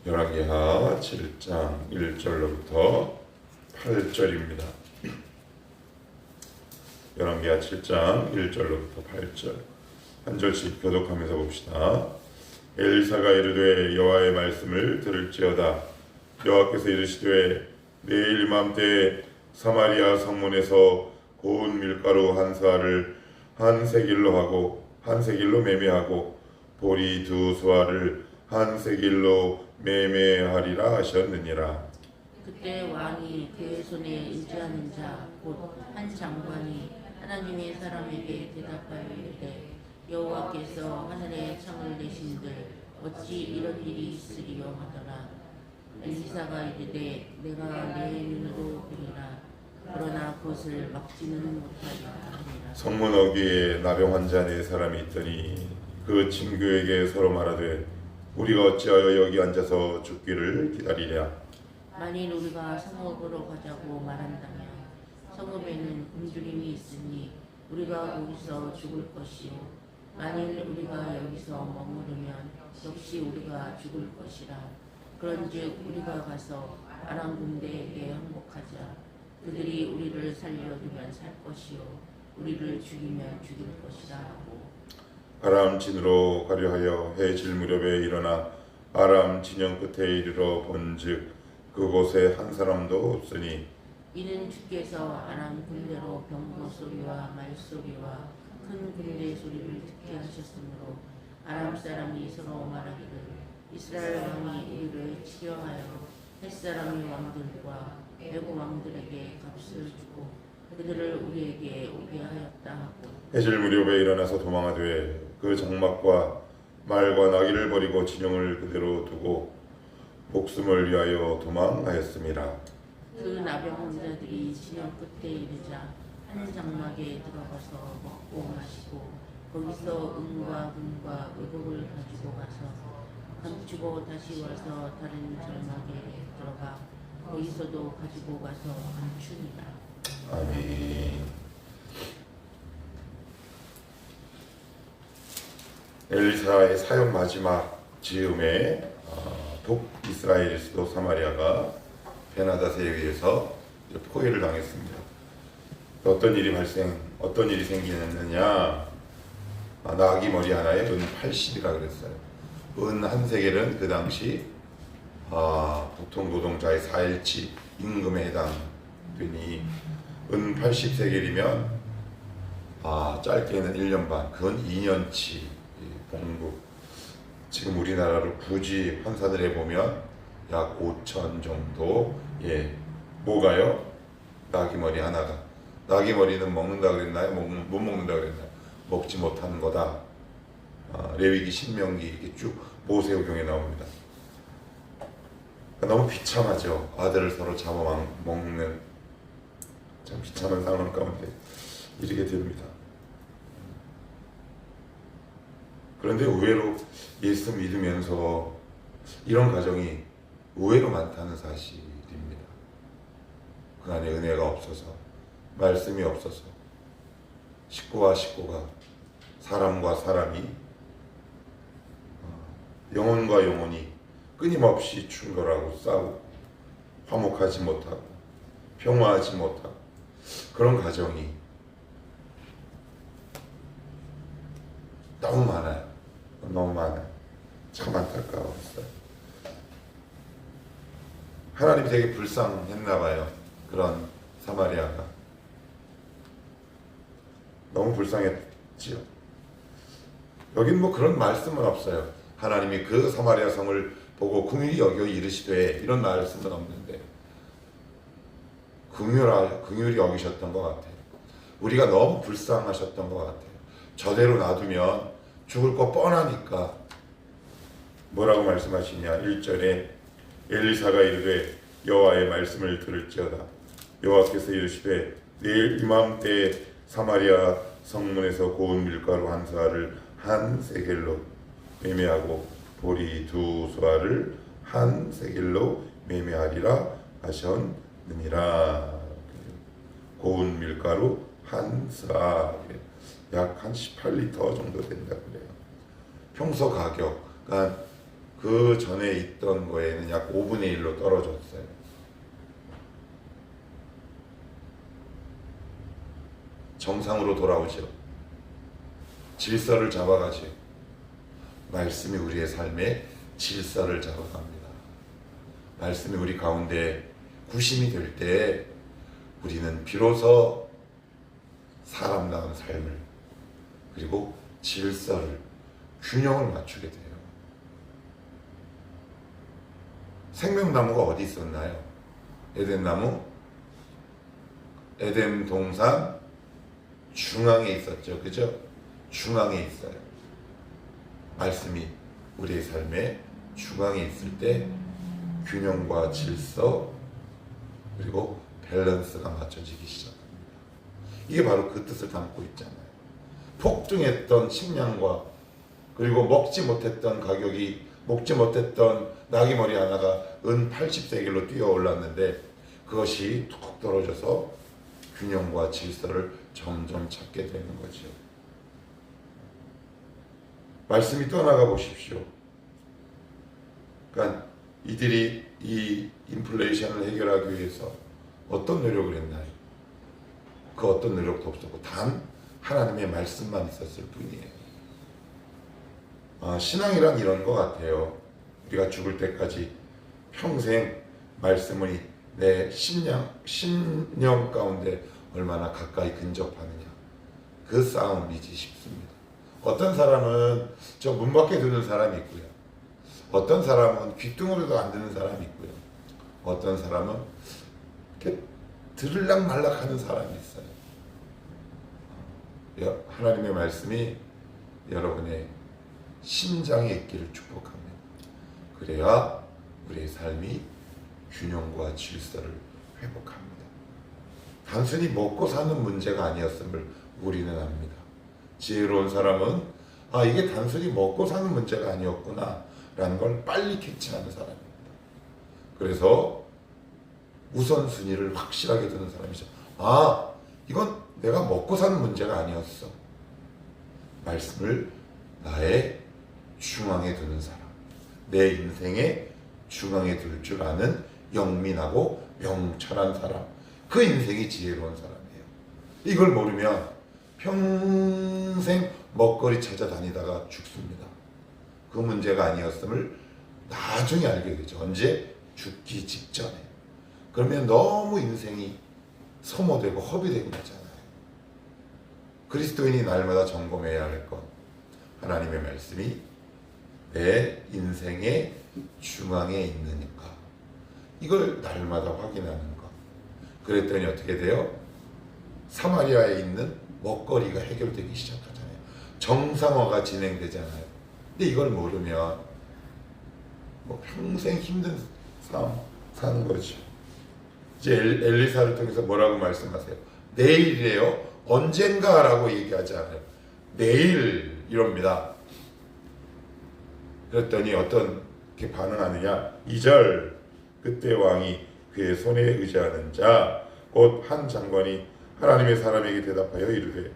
열왕기하 7장 1절로부터 8절입니다. 열왕기하 7장 1절로부터 8절 한 절씩 교독하면서 봅시다. 엘리사가 이르되 여호와의 말씀을 들을지어다. 여호와께서 이르시되 내일 이맘때 사마리아 성문에서 고운 밀가루 한 스아를 한 세길로 하고 한 세길로 매매하고 보리 두 스아를 한 세길로 매매하리라 하셨느니라. 그때 왕이 그의 손에 의지하는 자 곧 한 장관이 하나님의 사람에게 대답하여 이르되 여호와께서 하늘에 창을 내신들 어찌 이런 일이 있으리요 하더라. 엘리사가 이르되 내가 내 눈으로 보리라. 그러나 그것을 막지는 못하리라 하니라. 성문 어귀에 나병 환자 네 사람이 있더니 그 친구에게 서로 말하되 우리가 어찌하여 여기 앉아서 죽기를 기다리랴. 만일 우리가 성읍으로 가자고 말한다면 성읍에는 굶주림이 있으니 우리가 거기서 죽을 것이요 만일 우리가 여기서 머무르면 역시 우리가 죽을 것이라. 그런즉 우리가 가서 아람 군대에게 항복하자. 그들이 우리를 살려주면 살 것이요 우리를 죽이면 죽일 것이라 하고 아람 진으로 가려 하여 해 질 무렵에 일어나 아람 진영 끝에 이르러 본즉 그곳에 한 사람도 없으니 이는 주께서 아람 군대로 병거 소리와 말 소리와 큰 군대 소리를 듣게 하셨으므로 아람 사람이 서로 말하기를 이스라엘 왕이 우리를 치려하여 헷 사람의 왕들과 애국 왕들에게 값을 주고 그들을 우리에게 오게 하였다 하고 해질 무렵에 일어나서 도망하되 그 장막과 말과 나귀를 버리고 진영을 그대로 두고 목숨을 위하여 도망하였습니다. 그 나병 환자들이 진영 끝에 이르자 한 장막에 들어가서 먹고 마시고 거기서 은과 금과 의복을 가지고 가서 감추고 다시 와서 다른 장막에 들어가 거기서도 가지고 가서 감추니라. 아멘. 엘리사의 사역 마지막 즈음에 북이스라엘 수도 사마리아가 베나닷에 의해서 포위를 당했습니다. 어떤 일이 생기느냐? 나귀 머리 하나에 은 80이라 그랬어요. 은 한 세겔은 그 당시 보통 노동자의 4일치 임금에 해당되니 은 80세겔이면 짧게는 1년 반, 그건 2년치 봉급. 지금 우리나라로 굳이 환산을 해보면 약 5천 정도. 뭐가요? 나귀머리 하나가. 나귀머리는 먹는다 그랬나요? 못 먹는다 그랬나요? 먹지 못하는 거다. 레위기, 신명기 이렇게 쭉 모세오경에 나옵니다. 너무 비참하죠. 아들을 서로 잡아먹는 참 비참한 상황 가운데 이르게 됩니다. 그런데 의외로 예수 믿으면서 이런 가정이 의외로 많다는 사실입니다. 그 안에 은혜가 없어서, 말씀이 없어서, 식구와 식구가, 사람과 사람이, 영혼과 영혼이 끊임없이 충돌하고 싸우고 화목하지 못하고 평화하지 못하고 그런 가정이 너무 많아요. 너무 많아요. 참 안타까웠어요. 하나님이 되게 불쌍했나 봐요. 그런 사마리아가 너무 불쌍했지요. 여긴 뭐 그런 말씀은 없어요. 하나님이 그 사마리아 성을 보고 긍휼히 여겨 이르시되 이런 말씀은 없는데 긍휼히 여기셨던 것 같아요. 우리가 너무 불쌍하셨던 것 같아요. 저대로 놔두면 죽을 거 뻔하니까 뭐라고 말씀하시냐. 1절에 엘리사가 이르되 여호와의 말씀을 들을지어다. 여호와께서 이르시되 내일 이맘때 사마리아 성문에서 고운 밀가루 한 스아를 한 세겔로 매매하고 보리 두 스아를 한 세겔로 매매하리라 하셨느니라. 고운 밀가루 한 스아 약 한 18리터 정도 된다 그래요. 평소 가격, 그러니까 그 전에 있던 거에는 약 5분의 1로 떨어졌어요. 정상으로 돌아오죠. 질서를 잡아가죠. 말씀이 우리의 삶에 질서를 잡아갑니다. 말씀이 우리 가운데 구심이 될 때 우리는 비로소 사람다운 삶을, 그리고 질서를, 균형을 맞추게 돼요. 생명나무가 어디 있었나요? 에덴나무, 에덴 동산 중앙에 있었죠. 그죠? 중앙에 있어요. 말씀이 우리의 삶에 중앙에 있을 때 균형과 질서, 그리고 밸런스가 맞춰지기 시작합니다. 이게 바로 그 뜻을 담고 있잖아요. 폭등했던 식량과, 그리고 먹지 못했던 나귀머리 하나가 은 80세겔로 뛰어 올랐는데 그것이 툭 떨어져서 균형과 질서를 점점 찾게 되는 거죠. 말씀이 떠나가 보십시오. 그러니까 이들이 이 인플레이션을 해결하기 위해서 어떤 노력을 했나요? 그 어떤 노력도 없었고 단 하나님의 말씀만 있었을 뿐이에요. 신앙이란 이런 것 같아요. 우리가 죽을 때까지 평생 말씀을 내 심령 가운데 얼마나 가까이 근접하느냐, 그 싸움이지 싶습니다. 어떤 사람은 저 문 밖에 두는 사람이 있고요. 어떤 사람은 귓등으로도 안 듣는 사람이 있고요. 어떤 사람은 이렇게 들을락 말락 하는 사람이 있어요. 하나님의 말씀이 여러분의 심장에 있기를 축복합니다. 그래야 우리의 삶이 균형과 질서를 회복합니다. 단순히 먹고 사는 문제가 아니었음을 우리는 압니다. 지혜로운 사람은 이게 단순히 먹고 사는 문제가 아니었구나 라는 걸 빨리 캐치하는 사람입니다. 그래서 우선순위를 확실하게 두는 사람이죠. 이건 내가 먹고 사는 문제가 아니었어. 말씀을 나의 중앙에 두는 사람, 내 인생의 중앙에 둘 줄 아는 영민하고 명철한 사람, 그 인생이 지혜로운 사람이에요. 이걸 모르면 평생 먹거리 찾아다니다가 죽습니다. 그 문제가 아니었음을 나중에 알게 되죠. 언제? 죽기 직전에. 그러면 너무 인생이 소모되고 허비되고 하잖아요. 그리스도인이 날마다 점검해야 할 것, 하나님의 말씀이 내 인생의 중앙에 있느니까, 이걸 날마다 확인하는 것. 그랬더니 어떻게 돼요? 사마리아에 있는 먹거리가 해결되기 시작하잖아요. 정상화가 진행되잖아요. 근데 이걸 모르면 평생 힘든 삶 사는 거죠. 이제 엘리사를 통해서 뭐라고 말씀하세요? 내일이래요. 언젠가라고 얘기하지 않아요. 내일 이럽니다. 그랬더니 어떻게 반응하느냐? 2절, 그때 왕이 그의 손에 의지하는 자 곧 한 장관이 하나님의 사람에게 대답하여 이르되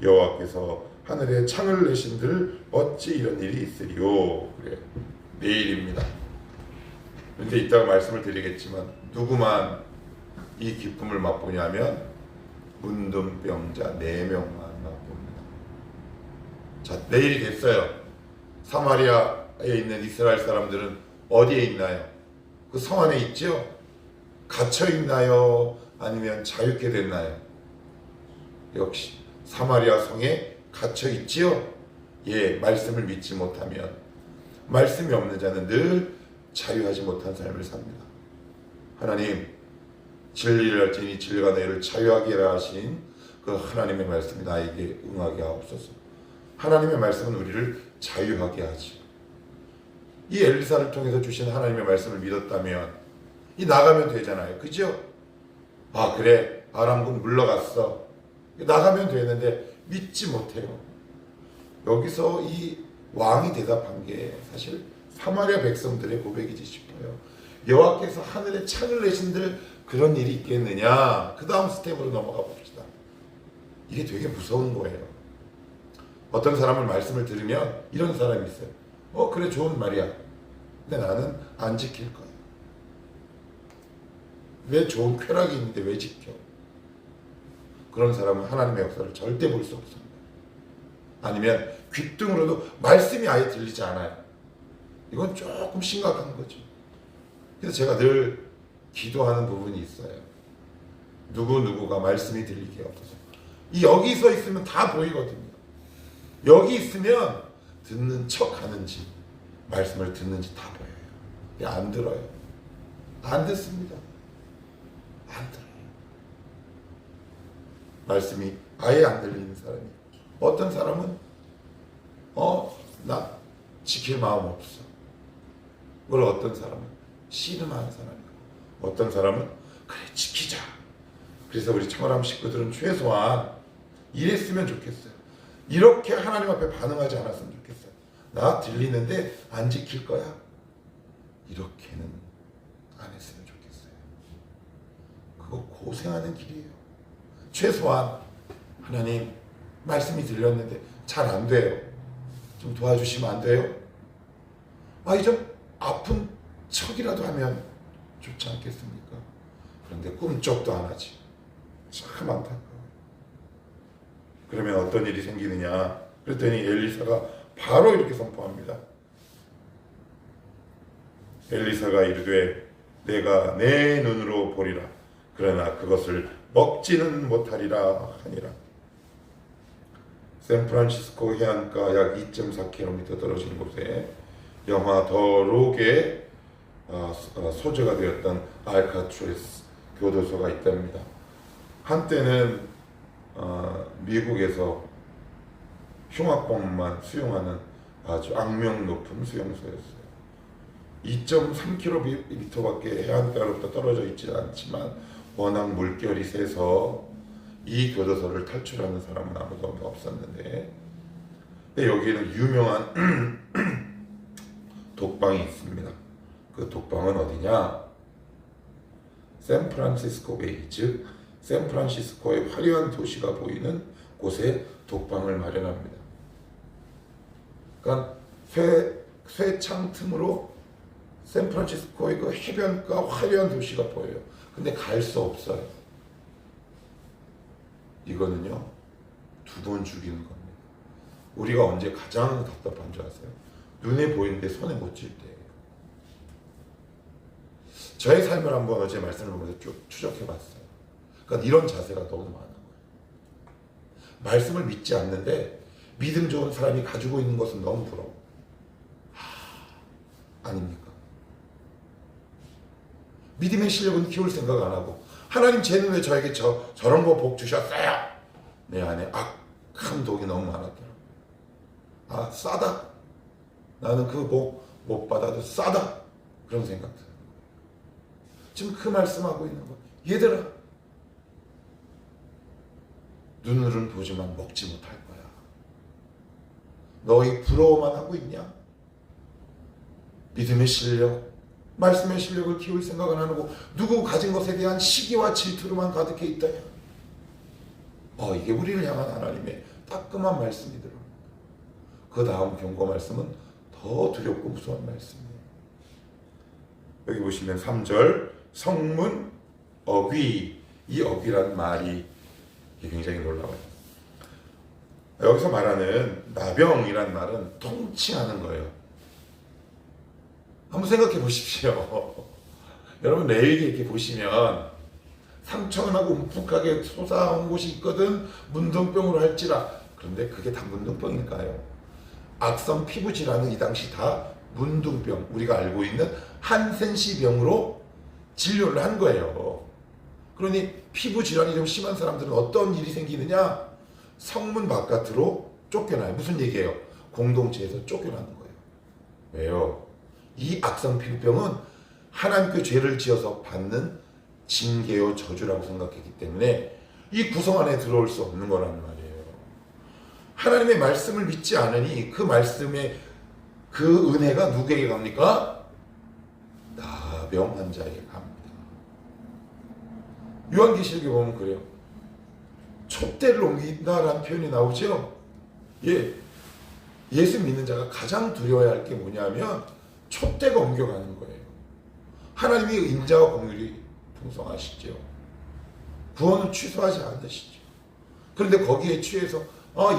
여호와께서 하늘에 창을 내신들 어찌 이런 일이 있으리요. 그래, 내일입니다. 그런데 이따가 말씀을 드리겠지만 누구만 이 기쁨을 맛보냐면 문둥병자 4명만 맛봅니다. 자, 내일이 됐어요. 사마리아에 있는 이스라엘 사람들은 어디에 있나요? 그 성 안에 있죠? 갇혀 있나요? 아니면 자유케 됐나요? 역시 사마리아 성에 갇혀 있지요? 말씀을 믿지 못하면, 말씀이 없는 자는 늘 자유하지 못한 삶을 삽니다. 하나님, 진리를 알지니 진리가 너희를 자유하게 하라 하신 그 하나님의 말씀이 나에게 응하게 하옵소서. 하나님의 말씀은 우리를 자유하게 하지. 이 엘리사를 통해서 주신 하나님의 말씀을 믿었다면 나가면 되잖아요. 그죠? 그래, 아람군 물러갔어. 나가면 되는데 믿지 못해요. 여기서 이 왕이 대답한 게 사실 사마리아 백성들의 고백이지 싶어요. 여호와께서 하늘에 창을 내신들 그런 일이 있겠느냐. 그 다음 스텝으로 넘어가 봅시다. 이게 되게 무서운 거예요. 어떤 사람을 말씀을 들으면 이런 사람이 있어요. 그래, 좋은 말이야. 근데 나는 안 지킬 거야. 왜 좋은 쾌락이 있는데 왜 지켜? 그런 사람은 하나님의 역사를 절대 볼 수 없습니다. 아니면 귓등으로도 말씀이 아예 들리지 않아요. 이건 조금 심각한 거죠. 그래서 제가 늘 기도하는 부분이 있어요. 누구누구가 말씀이 들리게 없어서. 여기서 있으면 다 보이거든요. 여기 있으면 듣는 척 하는지 말씀을 듣는지 다 보여요. 안 들어요. 안 듣습니다. 안 들어요. 말씀이 아예 안 들리는 사람이. 어떤 사람은 나 지킬 마음 없어. 그걸 어떤 사람은 씨름하는 사람이고, 어떤 사람은 그래 지키자. 그래서 우리 청아람 식구들은 최소한 이랬으면 좋겠어요. 이렇게 하나님 앞에 반응하지 않았으면 좋겠어요. 나 들리는데 안 지킬 거야. 이렇게는 안 했으면 좋겠어요. 그거 고생하는 길이에요. 최소한 하나님 말씀이 들렸는데 잘 안 돼요. 좀 도와주시면 안 돼요? 이 좀 아픈 척이라도 하면 좋지 않겠습니까? 그런데 꿈쩍도 안 하지. 참 안타까워요. 그러면 어떤 일이 생기느냐? 그랬더니 엘리사가 바로 이렇게 선포합니다. 엘리사가 이르되 내가 내 눈으로 보리라. 그러나 그것을 먹지는 못하리라 하니라. 샌프란시스코 해안가 약 2.4km 떨어진 곳에 영화 더 록의 소재가 되었던 알카트레스 교도소가 있답니다. 한때는 미국에서 흉악범만 수용하는 아주 악명 높은 수용소였어요. 2.3km밖에 해안가로부터 떨어져 있지 않지만 워낙 물결이 세서 이 교도소를 탈출하는 사람은 아무도 없었는데, 근데 여기에는 유명한 독방이 있습니다. 그 독방은 어디냐? 샌프란시스코 베이, 즉 샌프란시스코의 화려한 도시가 보이는 곳에 독방을 마련합니다. 그러니까 쇠창 틈으로 샌프란시스코의 그 해변가 화려한 도시가 보여요. 근데 갈 수 없어요. 이거는요, 2번 죽이는 겁니다. 우리가 언제 가장 답답한 줄 아세요? 눈에 보이는데 손에 못 쥘 때예요. 저의 삶을 한번 어제 말씀을 보면서 쭉 추적해봤어요. 그러니까 이런 자세가 너무 많은 거예요. 말씀을 믿지 않는데 믿음 좋은 사람이 가지고 있는 것은 너무 부러워. 아닙니까? 믿음의 실력은 키울 생각 안 하고, 하나님 쟤는 왜 저에게 저런 거 복 주셨어요? 내 안에 악한 독이 너무 많았더라고. 싸다. 나는 그 복 못 받아도 싸다. 그런 생각 들어요. 지금 그 말씀하고 있는 거. 얘들아, 눈으로는 보지만 먹지 못할 거야. 너희 부러워만 하고 있냐? 믿음의 실력, 말씀의 실력을 키울 생각은 안 하고 누구 가진 것에 대한 시기와 질투로만 가득해 있다냐. 이게 우리를 향한 하나님의 따끔한 말씀이더라고요. 그 다음 경고 말씀은 더 두렵고 무서운 말씀이에요. 여기 보시면 3절 성문 어귀, 이 어귀란 말이 굉장히 놀라워요. 여기서 말하는 나병이란 말은 통치하는 거예요. 한번 생각해 보십시오. 여러분 레위기 이렇게 보시면 상처나고 움푹하게 솟아온 곳이 있거든. 문둥병으로 할지라. 그런데 그게 다 문둥병일까요? 악성 피부 질환은 이 당시 다 문둥병, 우리가 알고 있는 한센시병으로 진료를 한 거예요. 그러니 피부 질환이 좀 심한 사람들은 어떤 일이 생기느냐? 성문 바깥으로 쫓겨나요. 무슨 얘기예요? 공동체에서 쫓겨나는 거예요. 왜요? 이 악성 피부병은 하나님께 죄를 지어서 받는 징계요 저주라고 생각했기 때문에 이 구성 안에 들어올 수 없는 거라는 말이에요. 하나님의 말씀을 믿지 않으니 그 말씀의 그 은혜가 누구에게 갑니까? 나병 환자에게 갑니다. 요한계시록에 보면 그래요. 촛대를 옮긴다라는 표현이 나오죠. 예수 믿는 자가 가장 두려워야 할 게 뭐냐면 촛대가 옮겨가는 거예요. 하나님이 인자와 공율이 풍성하시죠. 구원을 취소하지 않으시죠. 그런데 거기에 취해서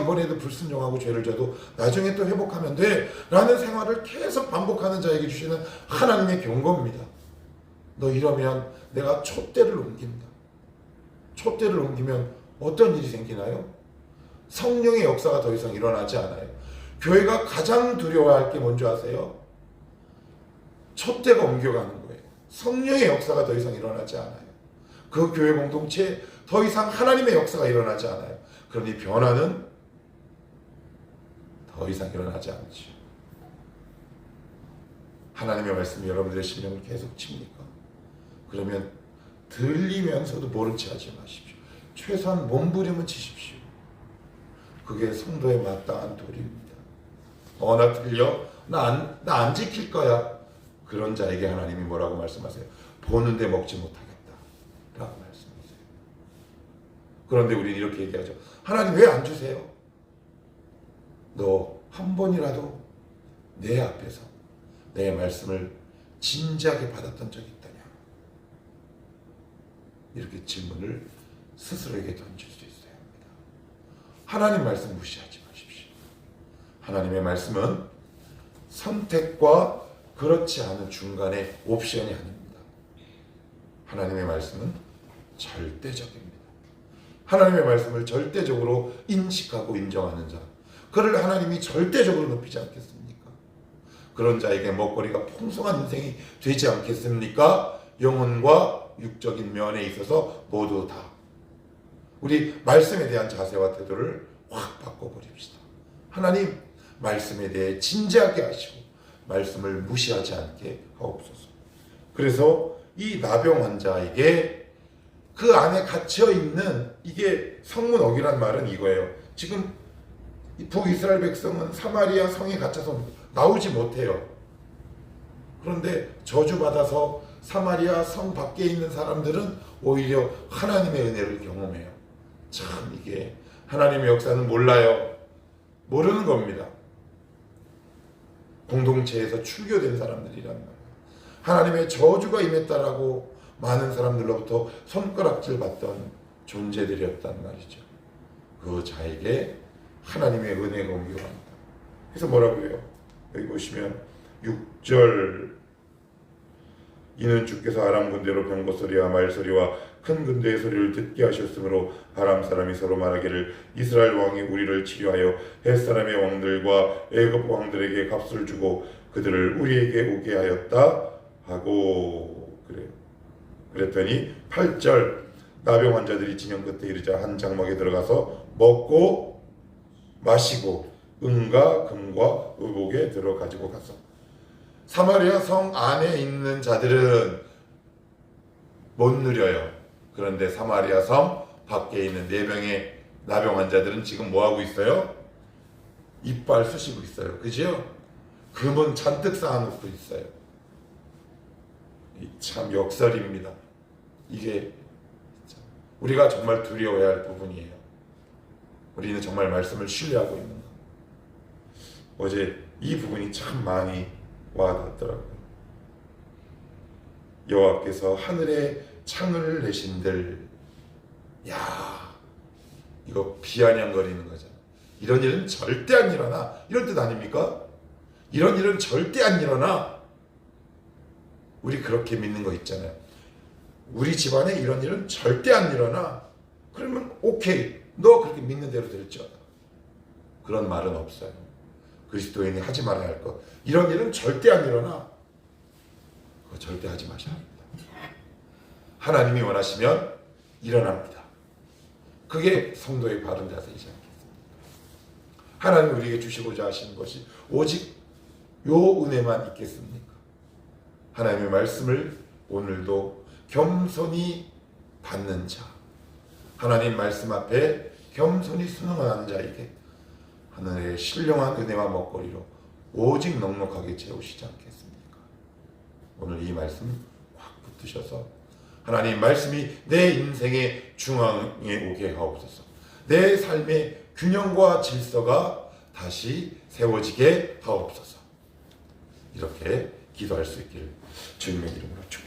이번에도 불순종하고 죄를 져도 나중에 또 회복하면 돼 라는 생활을 계속 반복하는 자에게 주시는 하나님의 경고입니다. 너 이러면 내가 촛대를 옮긴다. 촛대를 옮기면 어떤 일이 생기나요? 성령의 역사가 더 이상 일어나지 않아요. 교회가 가장 두려워할 게 뭔지 아세요? 촛대가 옮겨가는 거예요. 성령의 역사가 더 이상 일어나지 않아요. 그 교회 공동체에 더 이상 하나님의 역사가 일어나지 않아요. 그러니 변화는 더 이상 일어나지 않죠. 하나님의 말씀이 여러분들의 심령을 계속 칩니까? 그러면 들리면서도 모른 체 하지 마십시오. 최소한 몸부림은 치십시오. 그게 성도에 마땅한 도리입니다. 나 들려? 나 안 지킬 거야. 그런 자에게 하나님이 뭐라고 말씀하세요? 보는데 먹지 못하겠다 라고 말씀하세요. 그런데 우리는 이렇게 얘기하죠. 하나님 왜 안 주세요? 너 한 번이라도 내 앞에서 내 말씀을 진지하게 받았던 적이 있다냐? 이렇게 질문을 스스로에게 던질 수 있어야 합니다. 하나님 말씀 무시하지 마십시오. 하나님의 말씀은 선택과 그렇지 않은 중간의 옵션이 아닙니다. 하나님의 말씀은 절대적입니다. 하나님의 말씀을 절대적으로 인식하고 인정하는 자, 그를 하나님이 절대적으로 높이지 않겠습니까? 그런 자에게 먹거리가 풍성한 인생이 되지 않겠습니까? 영혼과 육적인 면에 있어서 모두 다. 우리 말씀에 대한 자세와 태도를 확 바꿔버립시다. 하나님 말씀에 대해 진지하게 하시고 말씀을 무시하지 않게 하옵소서. 그래서 이 나병 환자에게 그 안에 갇혀 있는, 이게 성문옥이란 말은 이거예요. 지금 북이스라엘 백성은 사마리아 성에 갇혀서 나오지 못해요. 그런데 저주받아서 사마리아 성 밖에 있는 사람들은 오히려 하나님의 은혜를 경험해요. 참, 이게 하나님의 역사는 몰라요. 모르는 겁니다. 공동체에서 출교된 사람들이란 말이에요. 하나님의 저주가 임했다라고 많은 사람들로부터 손가락질 받던 존재들이었단 말이죠. 그 자에게 하나님의 은혜가 옮겨갑니다. 그래서 뭐라고 해요? 여기 보시면 6절, 이는 주께서 아람 군대로 병거 소리와 말 소리와 큰 군대의 소리를 듣게 하셨으므로 아람 사람이 서로 말하기를 이스라엘 왕이 우리를 치료하여 헷 사람의 왕들과 애굽 왕들에게 값을 주고 그들을 우리에게 오게 하였다 하고 그래요. 그랬더니 8절, 나병 환자들이 진영 끝에 이르자 한 장막에 들어가서 먹고 마시고 은과 금과 의복에 들어 가지고 갔어. 사마리아 성 안에 있는 자들은 못 누려요. 그런데 사마리아 성 밖에 있는 4명의 나병 환자들은 지금 뭐 하고 있어요? 이빨 쑤시고 있어요. 그죠? 금은 잔뜩 쌓아놓고 있어요. 참 역설입니다. 이게 우리가 정말 두려워해야 할 부분이에요. 우리는 정말 말씀을 신뢰하고 있는 것. 어제 이 부분이 참 많이 와닿더라고요. 여호와께서 하늘에 창을 내신들, 야, 이거 비아냥거리는 거잖아. 이런 일은 절대 안 일어나. 이런 뜻 아닙니까? 이런 일은 절대 안 일어나. 우리 그렇게 믿는 거 있잖아요. 우리 집안에 이런 일은 절대 안 일어나. 그러면 오케이, 너 그렇게 믿는 대로 될지어다. 그런 말은 없어요. 그리스도인이 하지 말아야 할 것, 이런 일은 절대 안 일어나. 그거 절대 하지 마셔야 합니다. 하나님이 원하시면 일어납니다. 그게 성도의 바른 자세이지 않겠습니까? 하나님 우리에게 주시고자 하시는 것이 오직 요 은혜만 있겠습니까? 하나님의 말씀을 오늘도 겸손히 받는 자, 하나님 말씀 앞에 겸손히 순응하는 자에게 하늘의 신령한 은혜와 먹거리로 오직 넉넉하게 채우시지 않겠습니까? 오늘 이 말씀 확 붙드셔서 하나님 말씀이 내 인생의 중앙에 오게 하옵소서. 내 삶의 균형과 질서가 다시 세워지게 하옵소서. 이렇게 기도할 수 있기를 주님의 이름으로 축복합니다.